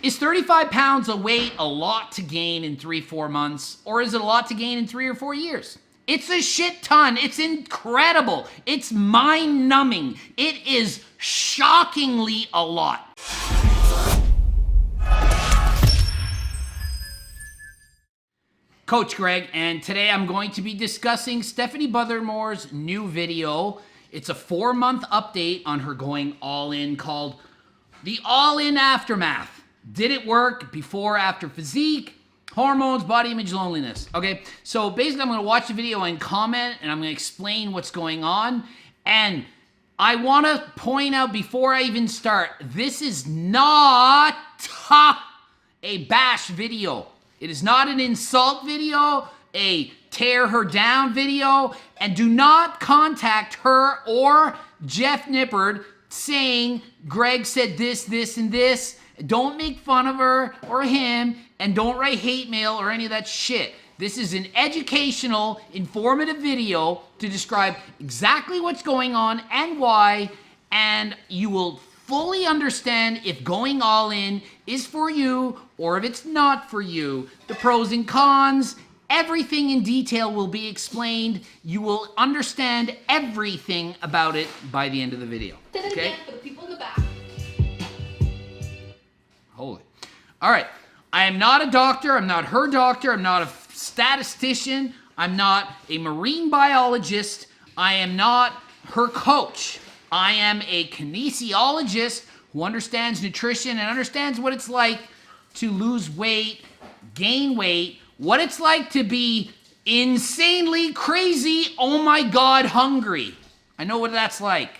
Is 35 pounds a weight a lot to gain in 3-4 months, or is it a lot to gain in 3 or 4 years? It's a shit ton. It's incredible. It's mind-numbing. It is shockingly a lot. Coach Greg, and today I'm going to be discussing Stephanie Buttermore's new video. It's a 4-month update on her going all in called The All In Aftermath. Did it work? Before, after physique, hormones, body image, loneliness. Okay, so basically I'm going to watch the video and comment, and I'm going to explain what's going on. And I want to point out before I even start, this is not a bash video. It is not an insult video, a tear her down video, and do not contact her or Jeff Nippard saying Greg said this, this, and this. Don't make fun of her or him, and don't write hate mail or any of that shit. This is an educational, informative video to describe exactly what's going on and why, and you will fully understand if going all in is for you or if it's not for you. The pros and cons, everything in detail will be explained. You will understand everything about it by the end of the video. Okay? For the people in the back. Holy. All right. I am not a doctor. I'm not her doctor. I'm not a statistician. I'm not a marine biologist. I am not her coach. I am a kinesiologist who understands nutrition and understands what it's like to lose weight, gain weight, what it's like to be insanely crazy, oh my God, hungry. I know what that's like.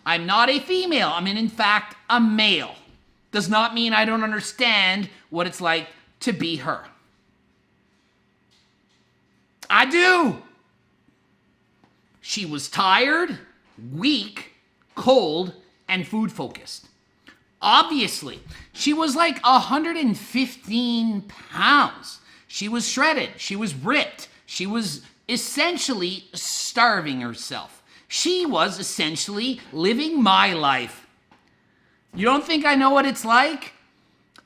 I'm not a female. I'm in fact a male. Does not mean I don't understand what it's like to be her. I do. She was tired, weak, cold, and food focused. Obviously, she was like 115 pounds. She was shredded. She was ripped. She was essentially starving herself. She was essentially living my life. You don't think I know what it's like?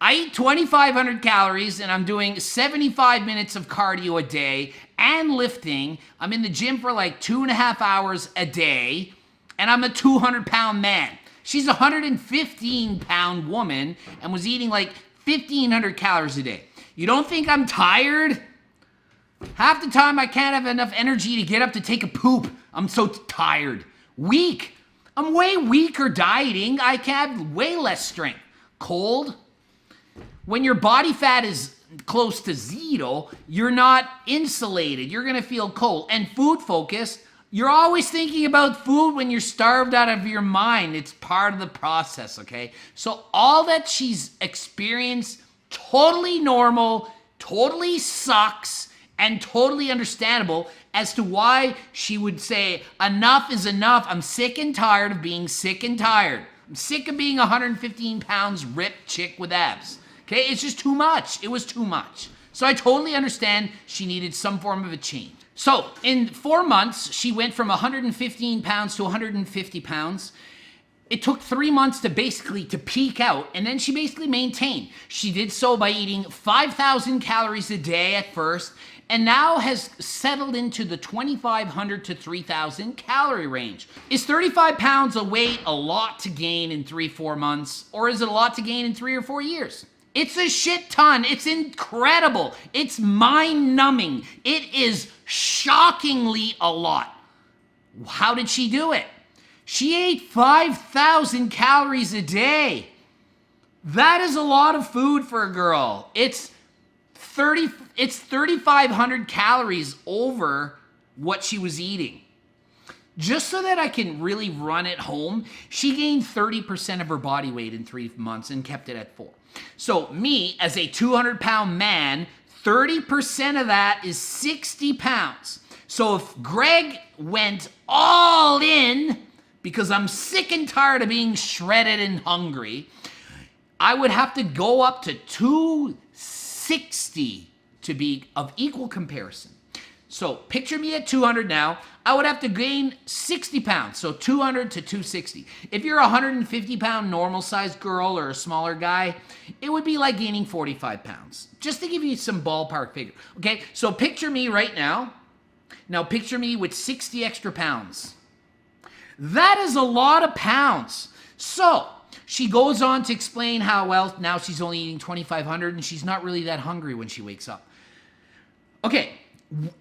I eat 2,500 calories and I'm doing 75 minutes of cardio a day and lifting. I'm in the gym for like 2.5 hours a day and I'm a 200-pound man. She's a 115-pound woman and was eating like 1,500 calories a day. You don't think I'm tired? Half the time I can't have enough energy to get up to take a poop. I'm so tired. Weak. I'm way weaker dieting. I can have way less strength. Cold. When your body fat is close to zero, you're not insulated. You're going to feel cold. And food focused, you're always thinking about food when you're starved out of your mind. It's part of the process, okay? So all that she's experienced, totally normal, totally sucks, and totally understandable as to why she would say, enough is enough. I'm sick and tired of being sick and tired. I'm sick of being 115 pounds ripped chick with abs. Okay, it's just too much. It was too much. So I totally understand she needed some form of a change. So in 4 months, she went from 115 pounds to 150 pounds. It took 3 months to peak out, and then she basically maintained. She did so by eating 5,000 calories a day at first, and now has settled into the 2,500 to 3,000 calorie range. Is 35 pounds a weight a lot to gain in 3-4 months, or is it a lot to gain in 3 or 4 years? It's a shit ton. It's incredible. It's mind-numbing. It is shockingly a lot. How did she do it? She ate 5,000 calories a day. That is a lot of food for a girl. It's 3,500 calories over what she was eating. Just so that I can really run it home, she gained 30% of her body weight in 3 months and kept it at 4. So me, as a 200-pound man, 30% of that is 60 pounds. So if Greg went all in, because I'm sick and tired of being shredded and hungry, I would have to go up to 260 to be of equal comparison. So picture me at 200 now. I would have to gain 60 pounds, so 200 to 260. If you're a 150-pound normal-sized girl or a smaller guy, it would be like gaining 45 pounds, just to give you some ballpark figure. Okay, so picture me right now. Now picture me with 60 extra pounds. That is a lot of pounds. So she goes on to explain how, well, now she's only eating 2,500 and she's not really that hungry when she wakes up. Okay,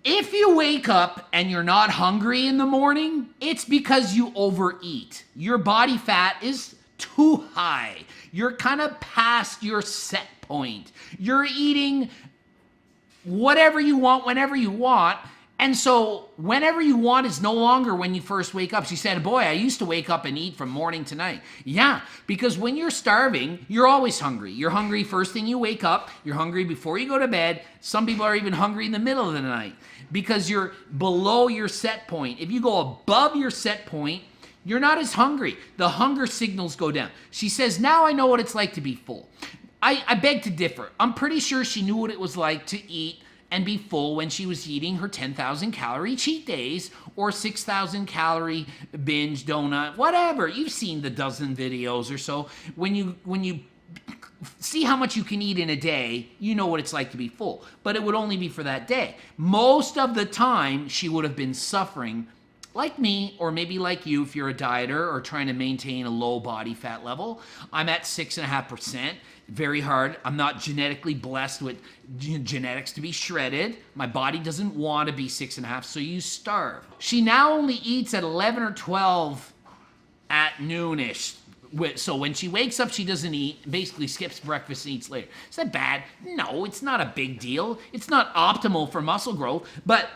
if you wake up and you're not hungry in the morning, it's because you overeat. Your body fat is too high. You're kind of past your set point. You're eating whatever you want, whenever you want. And so whenever you want is no longer when you first wake up. She said, boy, I used to wake up and eat from morning to night. Yeah, because when you're starving, you're always hungry. You're hungry first thing you wake up. You're hungry before you go to bed. Some people are even hungry in the middle of the night because you're below your set point. If you go above your set point, you're not as hungry. The hunger signals go down. She says, now I know what it's like to be full. I beg to differ. I'm pretty sure she knew what it was like to eat and be full when she was eating her 10,000 calorie cheat days or 6,000 calorie binge donut, whatever. You've seen the dozen videos or so. When you see how much you can eat in a day, you know what it's like to be full. But it would only be for that day. Most of the time, she would have been suffering like me, or maybe like you if you're a dieter or trying to maintain a low body fat level. I'm at 6.5%. Very hard. I'm not genetically blessed with genetics to be shredded. My body doesn't want to be 6.5, so you starve. She now only eats at 11 or 12 at noonish. So when she wakes up, she doesn't eat, basically skips breakfast and eats later. Is that bad? No, it's not a big deal. It's not optimal for muscle growth, but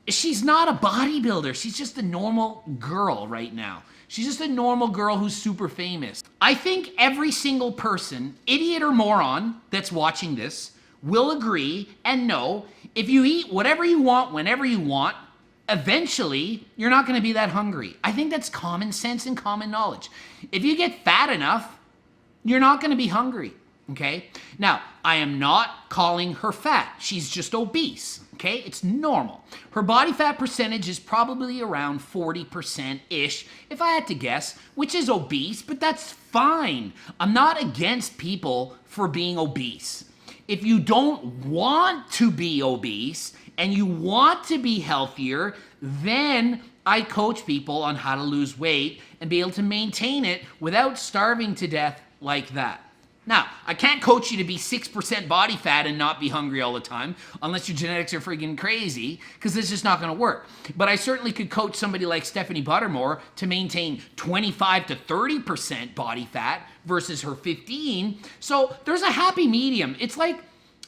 she's not a bodybuilder. She's just a normal girl right now. She's just a normal girl who's super famous. I think every single person, idiot or moron, that's watching this will agree and know if you eat whatever you want, whenever you want, eventually you're not going to be that hungry. I think that's common sense and common knowledge. If you get fat enough, you're not going to be hungry. Okay? Now, I am not calling her fat. She's just obese. Okay? It's normal. Her body fat percentage is probably around 40%-ish, if I had to guess, which is obese, but that's fine. I'm not against people for being obese. If you don't want to be obese and you want to be healthier, then I coach people on how to lose weight and be able to maintain it without starving to death like that. Now, I can't coach you to be 6% body fat and not be hungry all the time, unless your genetics are freaking crazy, because it's just not going to work. But I certainly could coach somebody like Stephanie Buttermore to maintain 25 to 30% body fat versus her 15. So there's a happy medium. It's like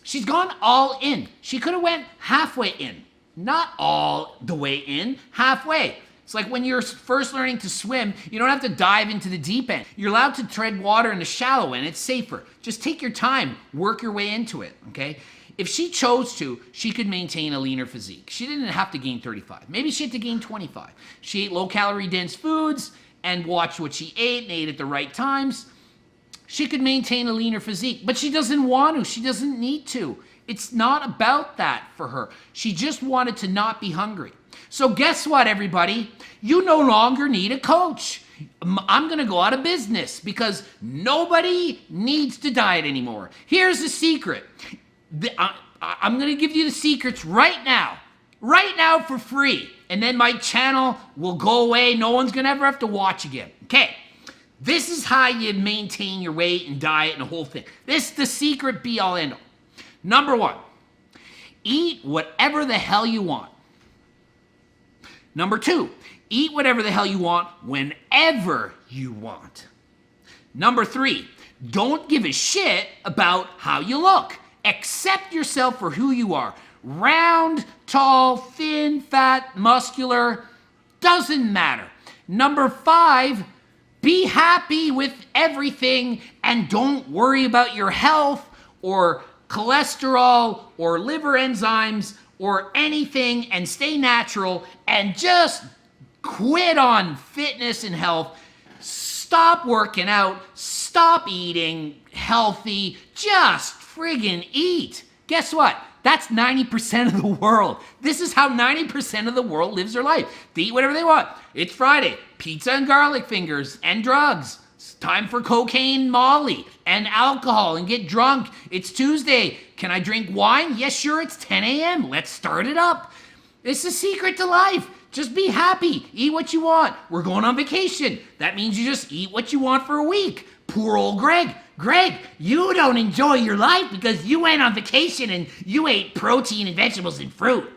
she's gone all in. She could have went halfway in. Not all the way in, halfway. It's like when you're first learning to swim, you don't have to dive into the deep end. You're allowed to tread water in the shallow end. It's safer. Just take your time, work your way into it, okay? If she chose to, she could maintain a leaner physique. She didn't have to gain 35. Maybe she had to gain 25. She ate low-calorie dense foods and watched what she ate and ate at the right times. She could maintain a leaner physique, but she doesn't want to. She doesn't need to. It's not about that for her. She just wanted to not be hungry. So guess what, everybody? You no longer need a coach. I'm going to go out of business because nobody needs to diet anymore. Here's the secret. I'm going to give you the secrets right now for free. And then my channel will go away. No one's going to ever have to watch again. Okay. This is how you maintain your weight and diet and the whole thing. This is the secret be all end all. Number one, eat whatever the hell you want. Number two, eat whatever the hell you want whenever you want. Number three, don't give a shit about how you look. Accept yourself for who you are. Round, tall, thin, fat, muscular, doesn't matter. Number five, be happy with everything and don't worry about your health or cholesterol or liver enzymes or anything, and stay natural and just quit on fitness and health. Stop working out, stop eating healthy, just friggin' eat. Guess what? That's 90% of the world. This is how 90% of the world lives their life. They eat whatever they want. It's Friday. Pizza and garlic fingers and drugs. It's time for cocaine, Molly, and alcohol and get drunk. It's Tuesday. Can I drink wine? Yes, sure. It's 10 a.m. Let's start it up. It's the secret to life. Just be happy. Eat what you want. We're going on vacation. That means you just eat what you want for a week. Poor old Greg. Greg, you don't enjoy your life because you went on vacation and you ate protein and vegetables and fruit.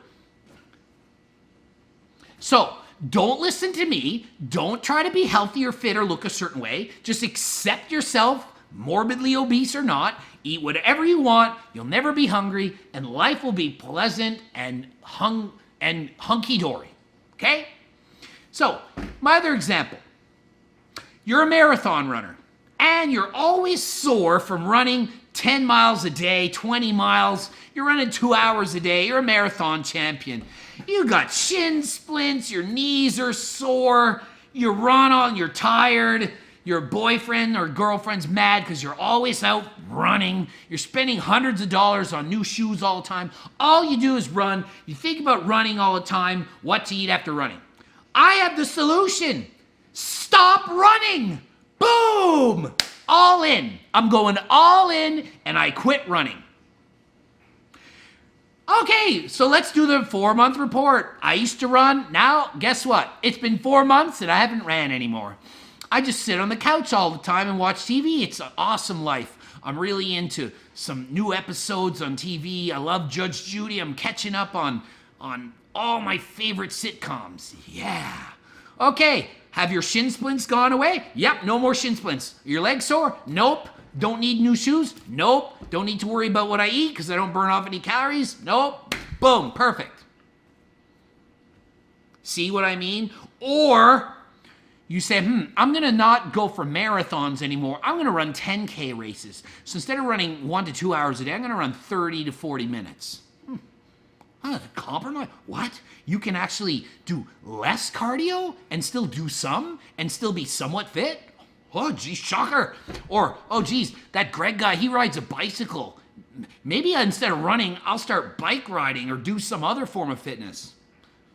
So, don't listen to me. Don't try to be healthy or fit or look a certain way. Just accept yourself, morbidly obese or not. Eat whatever you want. You'll never be hungry, and life will be pleasant and hunky-dory. Okay? So, my other example. You're a marathon runner, and you're always sore from running 10 miles a day, 20 miles. You're running 2 hours a day. You're a marathon champion. You got shin splints. Your knees are sore. You run on. You're tired. Your boyfriend or girlfriend's mad because you're always out running. You're spending hundreds of dollars on new shoes all the time. All you do is run. You think about running all the time, what to eat after running. I have the solution. Stop running. Boom. All in. I'm going all in, and I quit running. Okay, so let's do the 4-month report. I used to run. Now, guess what? It's been 4 months, and I haven't ran anymore. I just sit on the couch all the time and watch TV. It's an awesome life. I'm really into some new episodes on TV. I love Judge Judy. I'm catching up on all my favorite sitcoms. Yeah. Okay, have your shin splints gone away? Yep, no more shin splints. Your legs sore? Nope. Don't need new shoes? Nope. Don't need to worry about what I eat because I don't burn off any calories? Nope. Boom, perfect. See what I mean? Or you say, I'm going to not go for marathons anymore. I'm going to run 10K races. So instead of running 1 to 2 hours a day, I'm going to run 30 to 40 minutes. Compromise? What? You can actually do less cardio and still do some and still be somewhat fit? Oh, geez, shocker. Or, oh, geez, that Greg guy, he rides a bicycle. Maybe instead of running, I'll start bike riding or do some other form of fitness.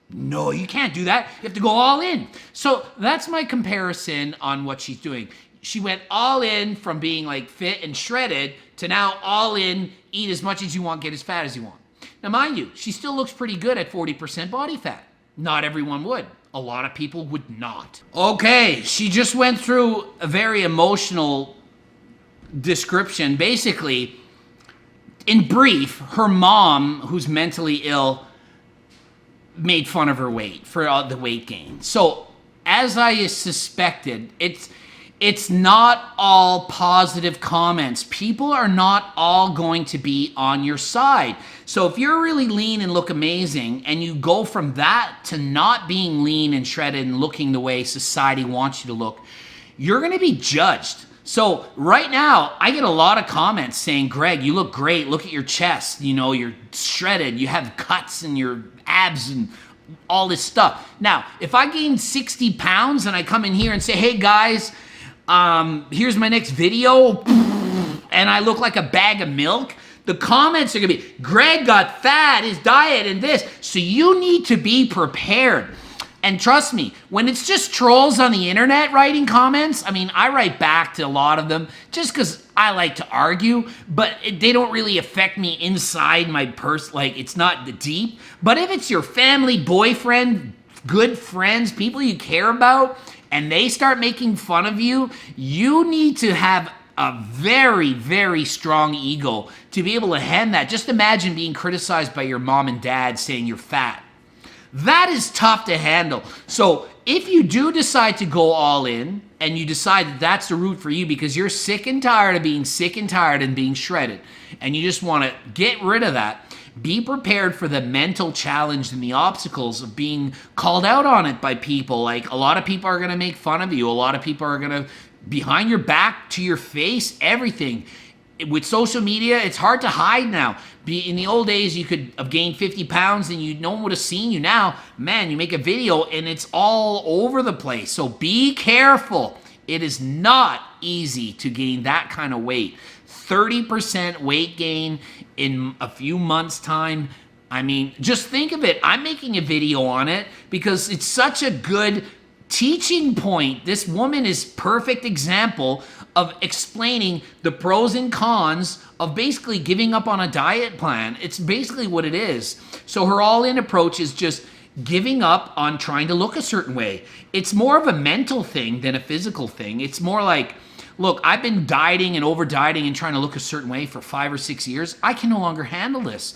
No, you can't do that. You have to go all in. So that's my comparison on what she's doing. She went all in from being like fit and shredded to now all in, eat as much as you want, get as fat as you want. Now, mind you, she still looks pretty good at 40% body fat. Not everyone would. A lot of people would not. Okay, she just went through a very emotional description. Basically, in brief, her mom, who's mentally ill, made fun of her weight for the weight gain. So, as I suspected, it's not all positive comments. People are not all going to be on your side. So if you're really lean and look amazing, and you go from that to not being lean and shredded and looking the way society wants you to look, you're going to be judged. So right now, I get a lot of comments saying, Greg, you look great. Look at your chest. You know, you're shredded. You have cuts in your abs and all this stuff. Now, if I gain 60 pounds and I come in here and say, hey guys, here's my next video, and I look like a bag of milk, the comments are going to be, Greg got fat, his diet, and this. So you need to be prepared. And trust me, when it's just trolls on the internet writing comments, I mean, I write back to a lot of them just because I like to argue, but they don't really affect me inside my purse. Like, it's not deep. But if it's your family, boyfriend, good friends, people you care about, and they start making fun of you, you need to have a very, very strong ego to be able to handle that. Just imagine being criticized by your mom and dad saying you're fat. That is tough to handle. So if you do decide to go all in and you decide that that's the route for you because you're sick and tired of being sick and tired and being shredded and you just want to get rid of that, be prepared for the mental challenge and the obstacles of being called out on it by people. Like, a lot of people are going to make fun of you. A lot of people are going to, behind your back, to your face, everything. With social media, it's hard to hide now. In the old days, you could have gained 50 pounds and no one would have seen you. Now, man, you make a video and it's all over the place. So be careful. It is not easy to gain that kind of weight. 30% weight gain in a few months' time. I mean, just think of it. I'm making a video on it because it's such a good teaching point. This woman is perfect example of explaining the pros and cons of basically giving up on a diet plan. It's basically what it is. So her all-in approach is just giving up on trying to look a certain way. It's more of a mental thing than a physical thing. It's more like, look, I've been dieting and over dieting and trying to look a certain way for 5 or 6 years. I can no longer handle this.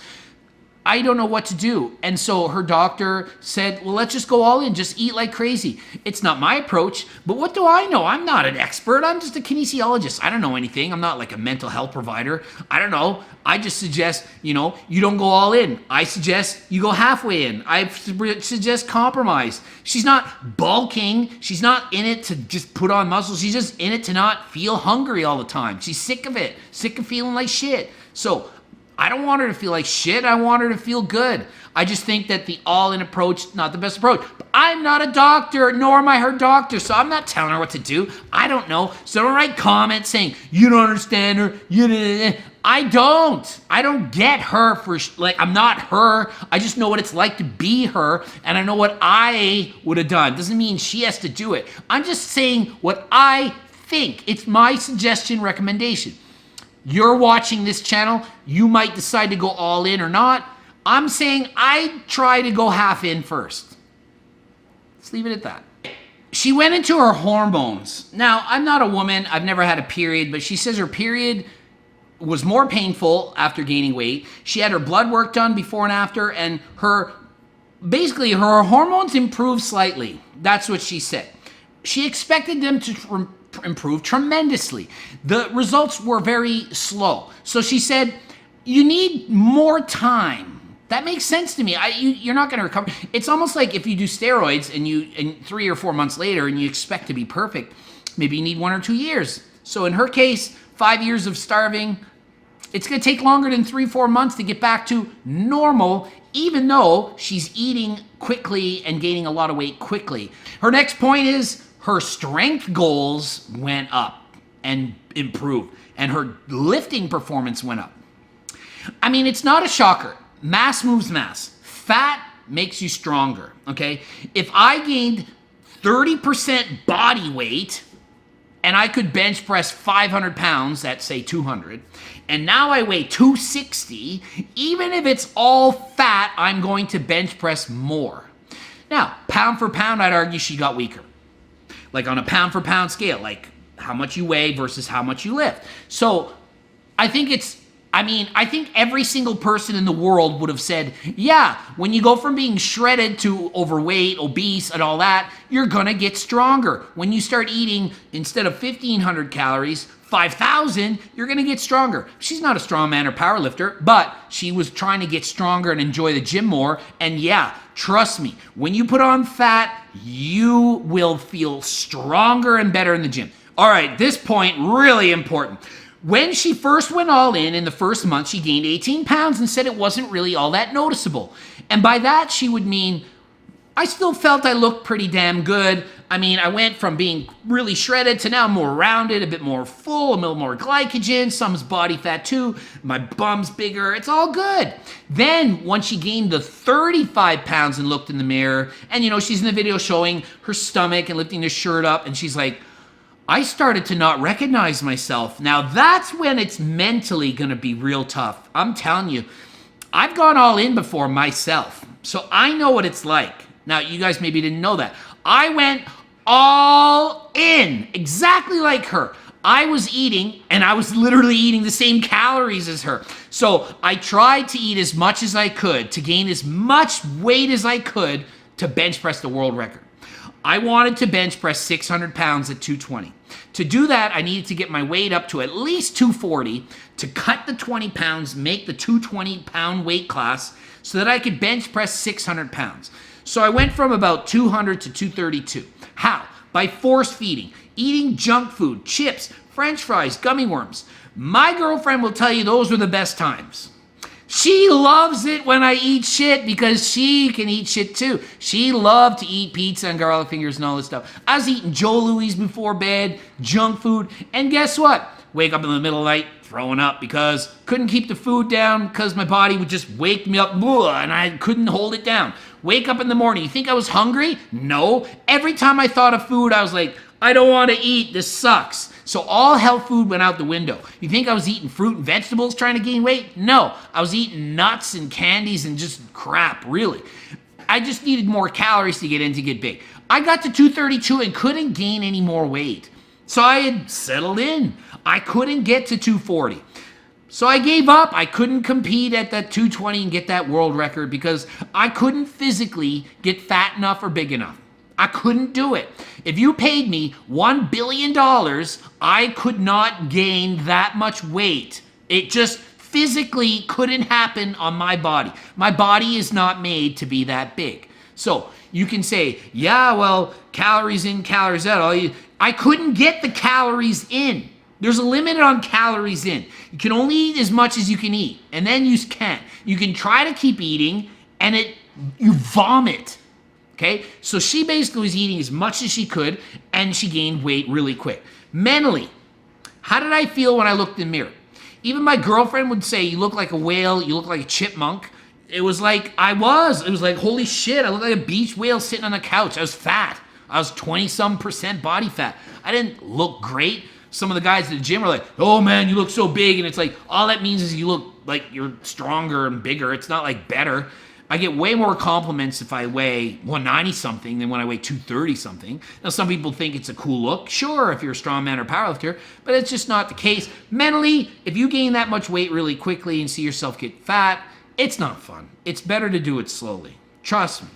I don't know what to do. And so her doctor said, well, let's just go all in, just eat like crazy. It's not my approach, but what do I know? I'm not an expert. I'm just a kinesiologist. I don't know anything. I'm not like a mental health provider. I don't know. I just suggest, you don't go all in. I suggest you go halfway in. I suggest compromise. She's not bulking. She's not in it to just put on muscle. She's just in it to not feel hungry all the time. She's sick of it, sick of feeling like shit. So I don't want her to feel like shit. I want her to feel good. I just think that the all-in approach, not the best approach. But I'm not a doctor, nor am I her doctor, so I'm not telling her what to do. I don't know. So don't write comments saying, you don't understand her. I don't get her for, I'm not her. I just know what it's like to be her, and I know what I would have done. Doesn't mean she has to do it. I'm just saying what I think. It's my suggestion, recommendation. You're watching this channel, you might decide to go all in or not. I'm saying I try to go half in first. Let's leave it at that. She went into her hormones. Now, I'm not a woman, I've never had a period, but she says her period was more painful after gaining weight. She had her blood work done before and after, and her hormones improved slightly. That's what she said. She expected them to improve tremendously. The results were very slow. So she said, you need more time. That makes sense to me. You're not going to recover. It's almost like if you do steroids and 3 or 4 months later and you expect to be perfect, maybe you need 1 or 2 years. So in her case, 5 years of starving, it's going to take longer than 3-4 months to get back to normal, even though she's eating quickly and gaining a lot of weight quickly. Her next point is her strength goals went up and improved, and her lifting performance went up. I mean, it's not a shocker. Mass moves mass. Fat makes you stronger, okay? If I gained 30% body weight and I could bench press 500 pounds at, say, 200, and now I weigh 260, even if it's all fat, I'm going to bench press more. Now, pound for pound, I'd argue she got weaker. Like on a pound for pound scale, like how much you weigh versus how much you lift. So I think I think every single person in the world would have said, yeah, when you go from being shredded to overweight, obese, and all that, you're gonna get stronger. When you start eating, instead of 1,500 calories, 5,000, you're gonna get stronger. She's not a strongman or power lifter, but she was trying to get stronger and enjoy the gym more. And yeah, trust me, when you put on fat, you will feel stronger and better in the gym. All right, this point, really important. When she first went all in the first month, she gained 18 pounds and said it wasn't really all that noticeable. And by that, she would mean, I still felt I looked pretty damn good. I mean, I went from being really shredded to now more rounded, a bit more full, a little more glycogen, some's body fat too, my bum's bigger, it's all good. Then, once she gained the 35 pounds and looked in the mirror, and she's in the video showing her stomach and lifting her shirt up, and she's like, I started to not recognize myself. Now that's when it's mentally gonna be real tough. I'm telling you, I've gone all in before myself, so I know what it's like. Now, you guys maybe didn't know that. I went all in, exactly like her. I was eating, and I was literally eating the same calories as her. So I tried to eat as much as I could to gain as much weight as I could to bench press the world record. I wanted to bench press 600 pounds at 220. To do that, I needed to get my weight up to at least 240 to cut the 20 pounds, make the 220 pound weight class so that I could bench press 600 pounds. So I went from about 200 to 232. How? By force feeding, eating junk food, chips, French fries, gummy worms. My girlfriend will tell you those were the best times. She loves it when I eat shit because she can eat shit too. She loved to eat pizza and garlic fingers and all this stuff. I was eating Joe Louis before bed, junk food, and guess what? Wake up in the middle of the night, throwing up because couldn't keep the food down because my body would just wake me up and I couldn't hold it down. Wake up in the morning. You think I was hungry? No. Every time I thought of food, I was like, I don't want to eat. This sucks. So all health food went out the window. You think I was eating fruit and vegetables trying to gain weight? No. I was eating nuts and candies and just crap, really. I just needed more calories to get big. I got to 232 and couldn't gain any more weight. So I had settled in. I couldn't get to 240. So I gave up. I couldn't compete at that 220 and get that world record because I couldn't physically get fat enough or big enough. I couldn't do it. If you paid me $1 billion, I could not gain that much weight. It just physically couldn't happen on my body. My body is not made to be that big. So you can say, yeah, well, calories in, calories out. I couldn't get the calories in. There's a limit on calories in. You can only eat as much as you can eat, and then you can't. You can try to keep eating, and you vomit. Okay? So she basically was eating as much as she could, and she gained weight really quick. Mentally, how did I feel when I looked in the mirror? Even my girlfriend would say, you look like a whale, you look like a chipmunk. It was like I was. It was like, holy shit, I look like a beach whale sitting on the couch. I was fat. I was 20-some% body fat. I didn't look great. Some of the guys at the gym are like, oh man, you look so big. And it's like, all that means is you look like you're stronger and bigger. It's not like better. I get way more compliments if I weigh 190 something than when I weigh 230 something. Now, some people think it's a cool look. Sure, if you're a strongman or powerlifter, but it's just not the case. Mentally, if you gain that much weight really quickly and see yourself get fat, it's not fun. It's better to do it slowly. Trust me.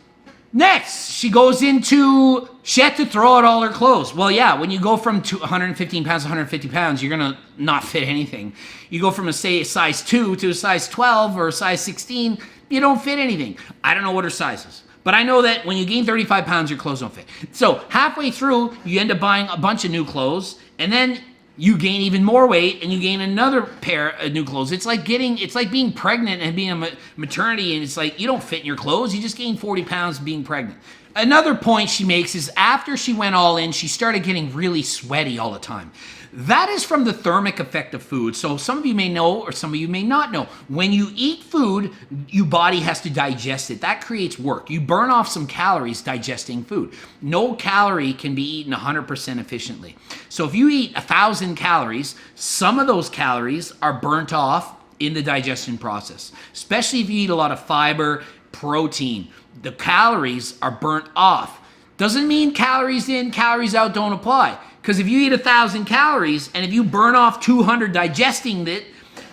Next, she goes into, she had to throw out all her clothes. Well, yeah, when you go from 115 pounds to 150 pounds, you're going to not fit anything. You go from a size 2 to a size 12 or a size 16, you don't fit anything. I don't know what her size is. But I know that when you gain 35 pounds, your clothes don't fit. So halfway through, you end up buying a bunch of new clothes, and then you gain even more weight and you gain another pair of new clothes. It's like being pregnant and being a maternity, and it's like you don't fit in your clothes. You just gain 40 pounds being pregnant. Another point she makes is after she went all in, she started getting really sweaty all the time. That is from the thermic effect of food. So some of you may know, or some of you may not know. When you eat food, your body has to digest it. That creates work. You burn off some calories digesting food. No calorie can be eaten 100% efficiently. So if you eat 1,000 calories, some of those calories are burnt off in the digestion process, especially if you eat a lot of fiber, protein. The calories are burnt off. Doesn't mean calories in, calories out don't apply. Because if you eat 1,000 calories, and if you burn off 200 digesting it,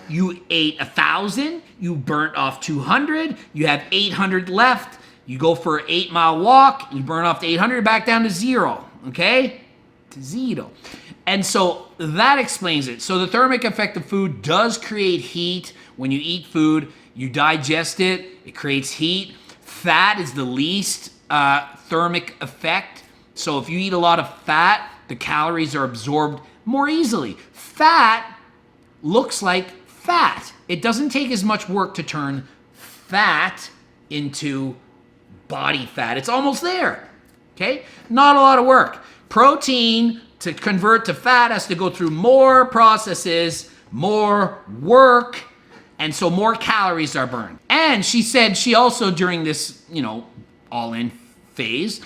you ate 1,000, you burnt off 200, you have 800 left, you go for an 8-mile walk, you burn off the 800 back down to 0, okay? To 0. And so that explains it. So the thermic effect of food does create heat. When you eat food, you digest it, it creates heat. Fat is the least thermic effect. So if you eat a lot of fat, the calories are absorbed more easily. Fat looks like fat. It doesn't take as much work to turn fat into body fat. It's almost there, okay? Not a lot of work. Protein, to convert to fat, has to go through more processes, more work, and so more calories are burned. And she said she also, during this, all-in phase,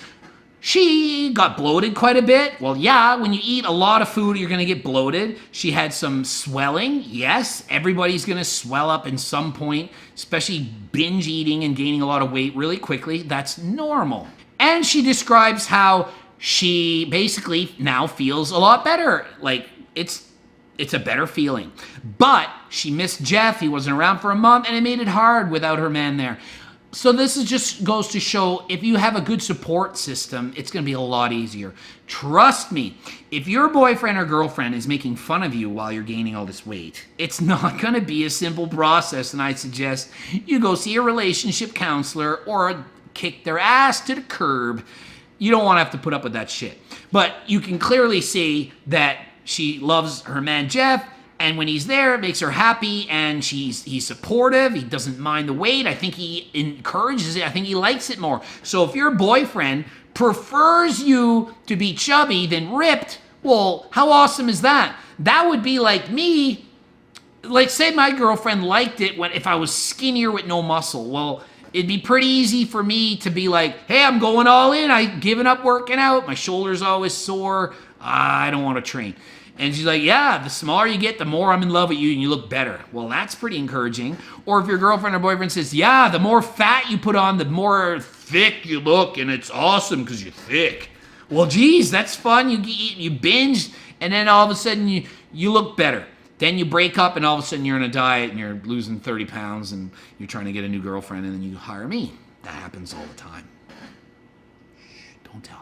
she got bloated quite a bit. Well, yeah, when you eat a lot of food, you're going to get bloated. She had some swelling. Yes, everybody's going to swell up in some point, especially binge eating and gaining a lot of weight really quickly. That's normal. And she describes how she basically now feels a lot better. Like, it's a better feeling. But she missed Jeff. He wasn't around for a month, and it made it hard without her man there. So this is just goes to show, if you have a good support system, it's going to be a lot easier. Trust me, if your boyfriend or girlfriend is making fun of you while you're gaining all this weight, it's not going to be a simple process, and I suggest you go see a relationship counselor or kick their ass to the curb. You don't want to have to put up with that shit. But you can clearly see that she loves her man Jeff, and when he's there, it makes her happy, and he's supportive. He doesn't mind the weight. I think he encourages it. I think he likes it more. So if your boyfriend prefers you to be chubby than ripped, well, how awesome is that? That would be like me like say my girlfriend liked it if I was skinnier with no muscle. Well, it'd be pretty easy for me to be like, hey, I'm going all in. I've given up working out. My shoulder's always sore. I don't want to train. And she's like, yeah, the smaller you get, the more I'm in love with you and you look better. Well, that's pretty encouraging. Or if your girlfriend or boyfriend says, yeah, the more fat you put on, the more thick you look, and it's awesome because you're thick. Well, geez, that's fun. You binge, and then all of a sudden you look better. Then you break up, and all of a sudden you're on a diet, and you're losing 30 pounds, and you're trying to get a new girlfriend, and then you hire me. That happens all the time. Shh, don't tell.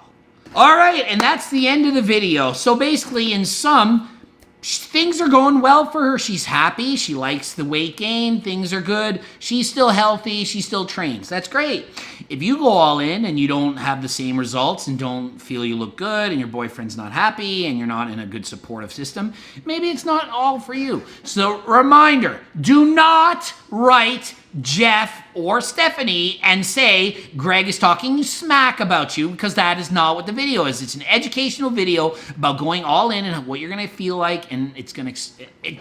All right, and that's the end of the video. So basically, in sum, things are going well for her. She's happy. She likes the weight gain. Things are good. She's still healthy. She still trains. That's great. If you go all in and you don't have the same results and don't feel you look good and your boyfriend's not happy and you're not in a good supportive system, maybe it's not all for you. So reminder, do not write Jeff or Stephanie and say Greg is talking smack about you, because that is not what the video is. It's an educational video about going all in and what you're going to feel like, and it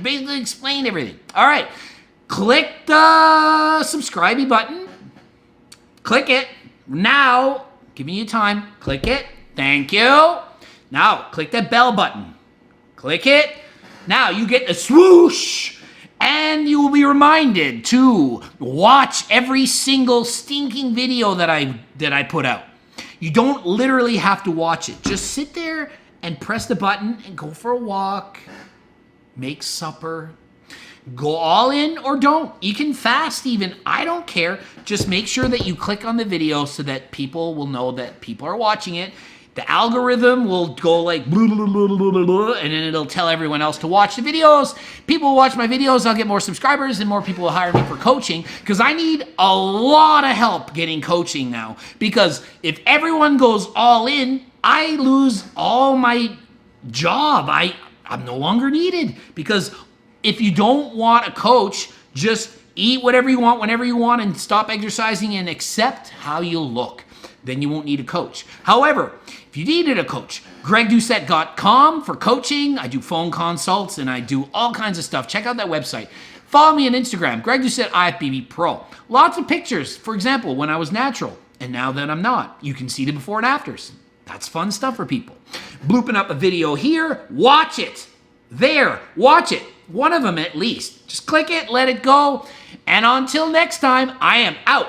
basically explain everything. All right, click the subscribe button. Click it. Now, giving you time. Click it. Thank you. Now, click that bell button. Click it. Now, you get the swoosh, and you will be reminded to watch every single stinking video that I put out. You don't literally have to watch it. Just sit there and press the button and go for a walk. Make supper. Go all in or don't. You can fast even. I don't care. Just make sure that you click on the video so that people will know that people are watching it. The algorithm will go like blah, blah, blah, blah, blah, blah, and then it'll tell everyone else to watch the videos. People will watch my videos. I'll get more subscribers and more people will hire me for coaching, because I need a lot of help getting coaching now. Because if everyone goes all in, I lose all my job. I'm no longer needed, because if you don't want a coach, just eat whatever you want, whenever you want, and stop exercising and accept how you look. Then you won't need a coach. However, if you needed a coach, GregDoucette.com for coaching. I do phone consults and I do all kinds of stuff. Check out that website. Follow me on Instagram, Greg Doucette IFBB Pro. Lots of pictures. For example, when I was natural and now that I'm not. You can see the before and afters. That's fun stuff for people. Blooping up a video here. Watch it. There. Watch it. One of them at least. Just click it, let it go. And until next time, I am out.